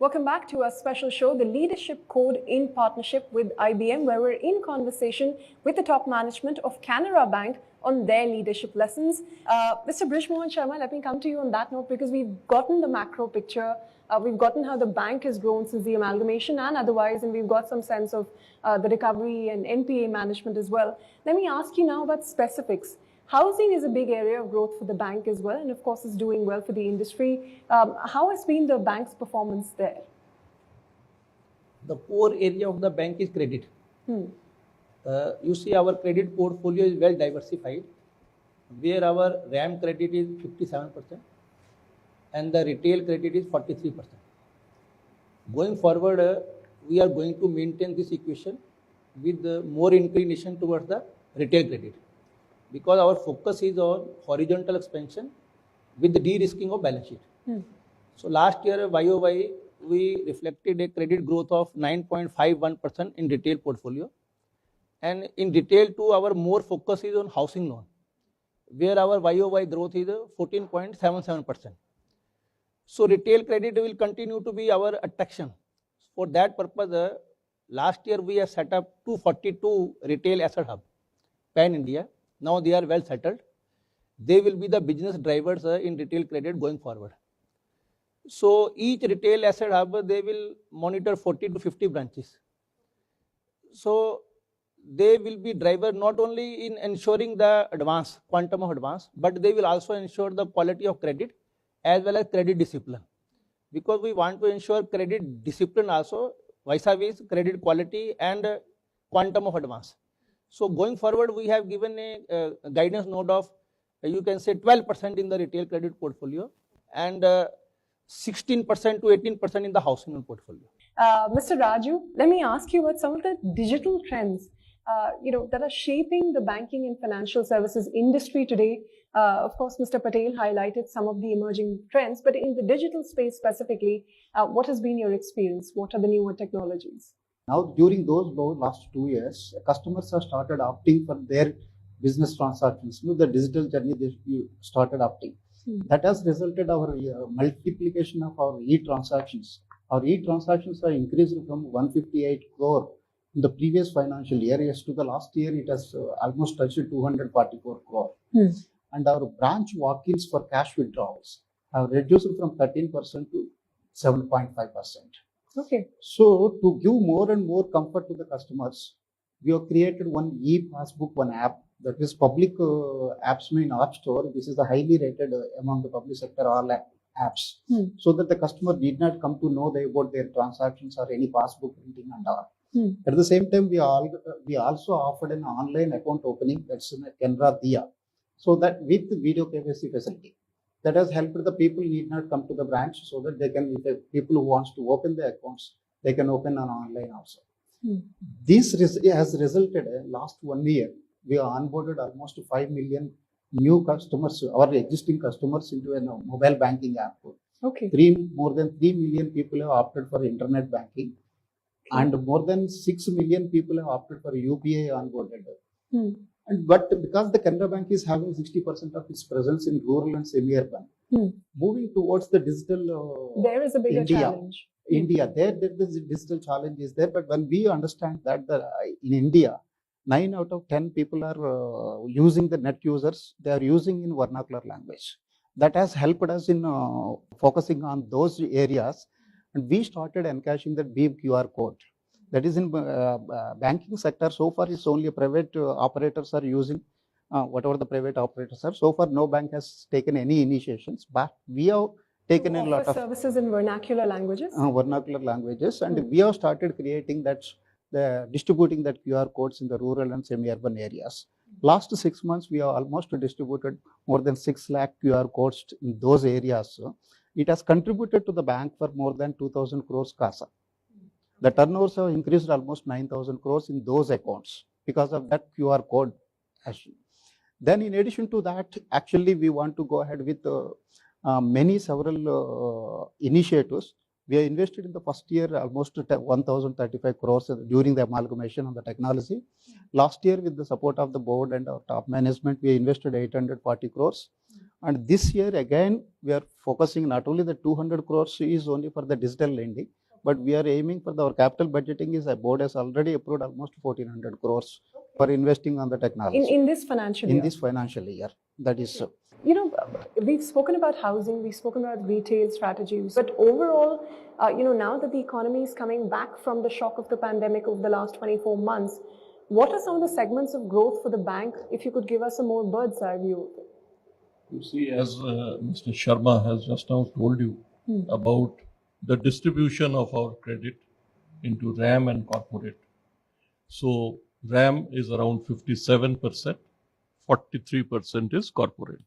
Welcome back to our special show, The Leadership Code, in partnership with IBM, where we're in conversation with the top management of Canara Bank on their leadership lessons. Mr. Brishmohan Sharma, let me come to you on that note, because we've gotten the macro picture. We've gotten how the bank has grown since the amalgamation and otherwise, and we've got some sense of the recovery and NPA management as well. Let me ask you now about specifics. Housing is a big area of growth for the bank as well, and of course is doing well for the industry. How has been the bank's performance there? The core area of the bank is credit. You see, our credit portfolio is well diversified, where our RAM credit is 57% and the retail credit is 43%. Going forward, we are going to maintain this equation with more inclination towards the retail credit, because our focus is on horizontal expansion with the de-risking of balance sheet. So last year, YOY, we reflected a credit growth of 9.51% in retail portfolio. And in retail too, our more focus is on housing loan, where our YOY growth is 14.77%. So retail credit will continue to be our attraction. For that purpose, last year we have set up 242 retail asset hub, pan India. Now they are well settled. They will be the business drivers in retail credit going forward. So each retail asset hub, they will monitor 40 to 50 branches. So they will be driver not only in ensuring the advance, quantum of advance, but they will also ensure the quality of credit as well as credit discipline. Because we want to ensure credit discipline also, vis-a-vis credit quality and quantum of advance. So going forward, we have given a guidance note of, you can say 12% in the retail credit portfolio and 16% to 18% in the housing loan portfolio. Mr. Raju, let me ask you about some of the digital trends that are shaping the banking and financial services industry today. Of course, Mr. Patel highlighted some of the emerging trends, but in the digital space specifically, what has been your experience? What are the newer technologies? Now, during those last 2 years, customers have started opting for their business transactions. The digital journey they started opting. That has resulted our multiplication of our e-transactions. Our e-transactions are increased from 158 crore in the previous financial year. Yes, to the last year, it has almost touched 244 crore. And our branch walk-ins for cash withdrawals have reduced from 13% to 7.5%. Okay. So to give more and more comfort to the customers, we have created one e-passbook, one app that is public apps in App Store. This is the highly rated among the public sector all apps, so that the customer need not come to know about their transactions or any passbook printing and all. At the same time, we also offered an online account opening, that's in Canara Dia, so that with the video KYC facility. That has helped the people need not come to the branch, so that they can, if the people who wants to open the accounts, they can open on online also. This has resulted in last 1 year, we have onboarded almost 5 million new customers, our existing customers, into a mobile banking app. Okay. More than 3 million people have opted for internet banking, and more than 6 million people have opted for UPI onboarded. But because the Canara Bank is having 60% of its presence in rural and semi-urban, moving towards the digital there is a bigger challenge. There is a digital challenge is there, but when we understand that in India, 9 out of 10 people are using the net users, they are using in vernacular language. That has helped us in focusing on those areas, and we started encashing the BEAM QR code. That is in banking sector. So far, it's only private operators are using whatever the private operators are. So far, no bank has taken any initiations, but we have taken a lot of services in vernacular languages. And we have started creating that, distributing that QR codes in the rural and semi-urban areas. Last 6 months, we have almost distributed more than 6 lakh QR codes in those areas. So it has contributed to the bank for more than 2,000 crores CASA. The turnovers have increased almost 9,000 crores in those accounts because of that QR code. Then in addition to that, actually we want to go ahead with several initiatives We have invested in the first year almost 1,035 crores during the amalgamation on the technology. Last year, with the support of the board and our top management, we invested 840 crores. And this year, again, we are focusing not only the 200 crores is only for the digital lending, but we are aiming for our capital budgeting is the board has already approved almost 1,400 crores for investing on the technology. In this financial year? In this financial year, that is so. You know, we've spoken about housing, we've spoken about retail strategies, but overall, now that the economy is coming back from the shock of the pandemic over the last 24 months, what are some of the segments of growth for the bank? If you could give us a more bird's eye view. You see, as Mr. Sharma has just now told you about the distribution of our credit into RAM and corporate. So RAM is around 57%, 43% is corporate.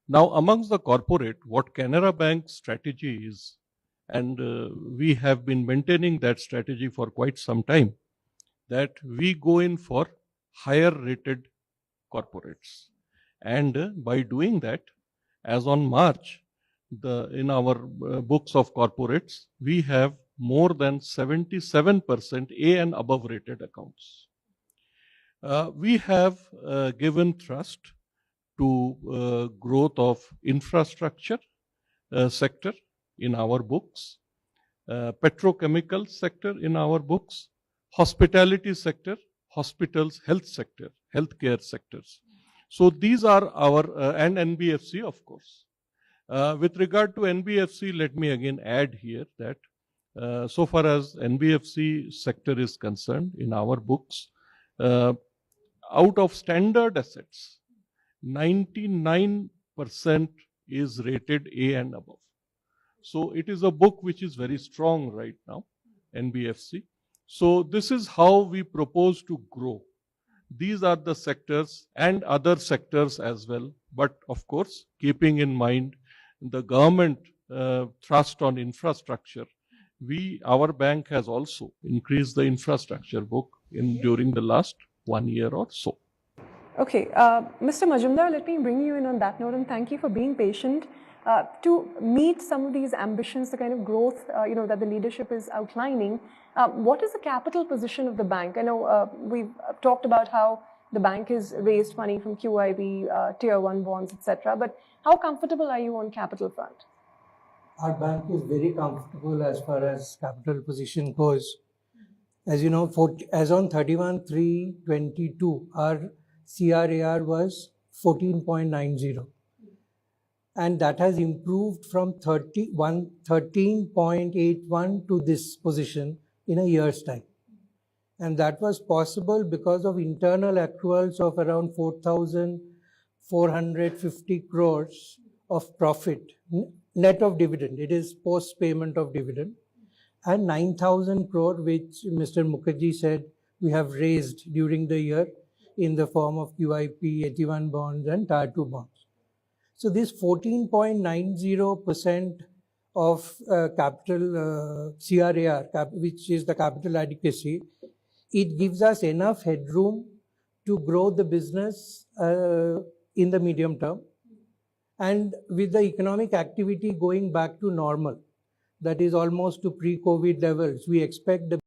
Now, amongst the corporate, what Canara Bank's strategy is, and we have been maintaining that strategy for quite some time, that we go in for higher rated corporates. And by doing that, as on March, in our books of corporates, we have more than 77% A and above rated accounts. We have given thrust to growth of infrastructure sector in our books, petrochemical sector in our books, hospitality sector, hospitals, health sector, healthcare sectors. So these are our, and NBFC of course. With regard to NBFC, let me again add here that so far as NBFC sector is concerned in our books, out of standard assets, 99% is rated A and above. So it is a book which is very strong right now, NBFC. So this is how we propose to grow. These are the sectors and other sectors as well. But of course, keeping in mind the government thrust on infrastructure, our bank has also increased the infrastructure book during the last 1 year or so. Okay, Mr. Majumdar, let me bring you in on that note, and thank you for being patient to meet some of these ambitions, the kind of growth that the leadership is outlining. What is the capital position of the bank? I know we've talked about how the bank has raised money from QIB, Tier 1 bonds, etc. But how comfortable are you on capital front? Our bank is very comfortable as far as capital position goes. As you know, as on 31/3/22, our CRAR was 14.90. And that has improved from 13.81 to this position in a year's time. And that was possible because of internal accruals of around 4,450 crores of profit, net of dividend. It is post-payment of dividend. And 9,000 crore, which Mr. Mukherjee said we have raised during the year in the form of QIP, 81 bonds and Tier 2 bonds. So this 14.90% of capital CRAR, which is the capital adequacy, it gives us enough headroom to grow the business in the medium term. And with the economic activity going back to normal, that is almost to pre-COVID levels, we expect the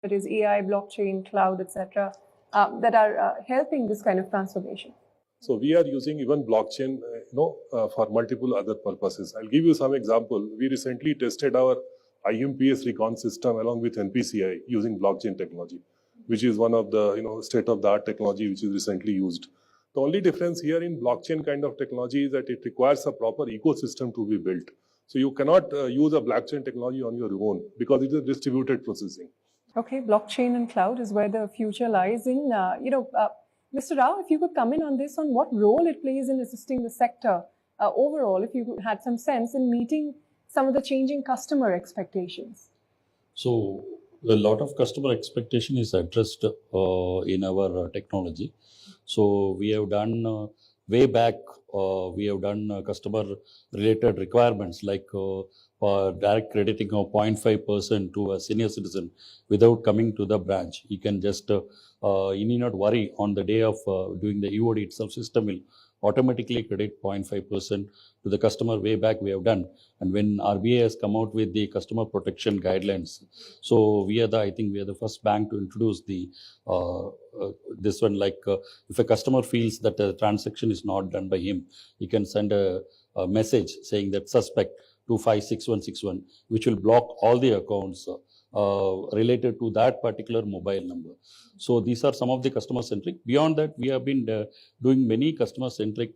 that is AI, blockchain, cloud, etc., that are helping this kind of transformation. So we are using even blockchain, for multiple other purposes. I'll give you some example. We recently tested our IMPS recon system along with NPCI using blockchain technology, which is one of the state-of-the-art technology which is recently used. The only difference here in blockchain kind of technology is that it requires a proper ecosystem to be built. So you cannot use a blockchain technology on your own because it is distributed processing. Okay, blockchain and cloud is where the future lies in. Mr. Rao, if you could come in on this, on what role it plays in assisting the sector overall, if you had some sense in meeting some of the changing customer expectations. So a lot of customer expectation is addressed in our technology. So we have done way back, we have done customer related requirements like direct crediting of 0.5% to a senior citizen without coming to the branch. He can just, you need not worry on the day of doing the EOD itself. System will automatically credit 0.5% to the customer. Way back we have done. And when RBI has come out with the customer protection guidelines, so I think we are the first bank to introduce the this one. Like if a customer feels that a transaction is not done by him, he can send a message saying that suspect 256161, which will block all the accounts related to that particular mobile number. So these are some of the customer centric. Beyond that, we have been doing many customer centric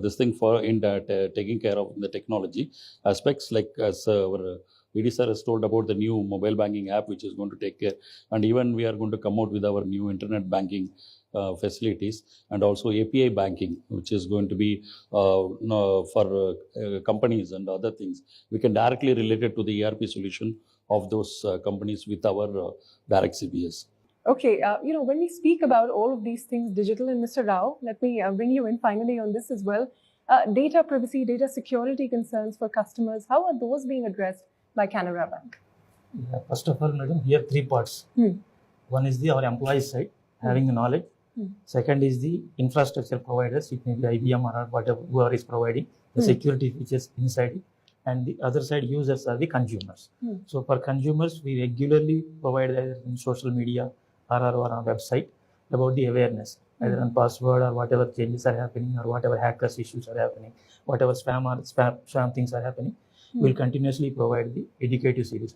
this thing for in that taking care of the technology aspects, like as our VD sir has told about the new mobile banking app, which is going to take care, and even we are going to come out with our new internet banking facilities, and also API banking, which is going to be for companies and other things. We can directly relate it to the ERP solution of those companies with our direct CBS. Okay, when we speak about all of these things digital, and Mr. Rao, let me bring you in finally on this as well. Data privacy, data security concerns for customers, how are those being addressed by Canara Bank? Yeah, first of all, madam, here 3 parts. One is our employees side, having the knowledge. Second is the infrastructure providers, it may be IBM or whatever, whoever is providing the security features inside it. And the other side users are the consumers. So for consumers, we regularly provide either in social media or on our website about the awareness, either on password or whatever changes are happening or whatever hackers issues are happening, whatever spam things are happening. We'll continuously provide the educative series.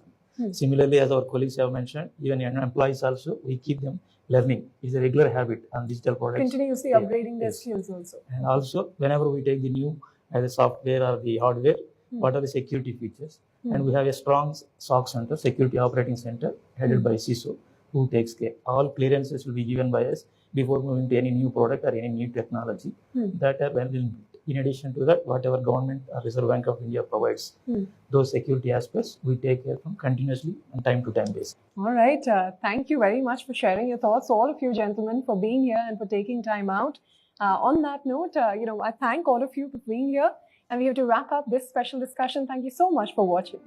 Similarly, as our colleagues have mentioned, even employees also, we keep them learning. It's a regular habit on digital products. Continuously upgrading their skills also. And also, whenever we take the new either software or the hardware, what are the security features? And we have a strong SOC center, security operating center, headed by CISO, who takes care. All clearances will be given by us before moving to any new product or any new technology that are well built. In addition to that, whatever government or Reserve Bank of India provides, those security aspects we take care from continuously on time to time basis. All right. Thank you very much for sharing your thoughts, all of you gentlemen, for being here and for taking time out. On that note, I thank all of you for being here, and we have to wrap up this special discussion. Thank you so much for watching.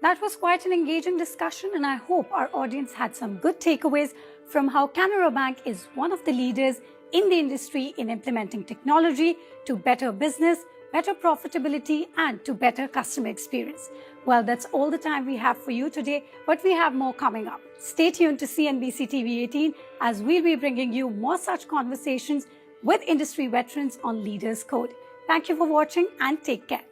That was quite an engaging discussion, and I hope our audience had some good takeaways from how Canara Bank is one of the leaders in the industry in implementing technology to better business, better profitability, and to better customer experience. Well, that's all the time we have for you today, but we have more coming up. Stay tuned to CNBC TV18 as we'll be bringing you more such conversations with industry veterans on Leaders Code. Thank you for watching and take care.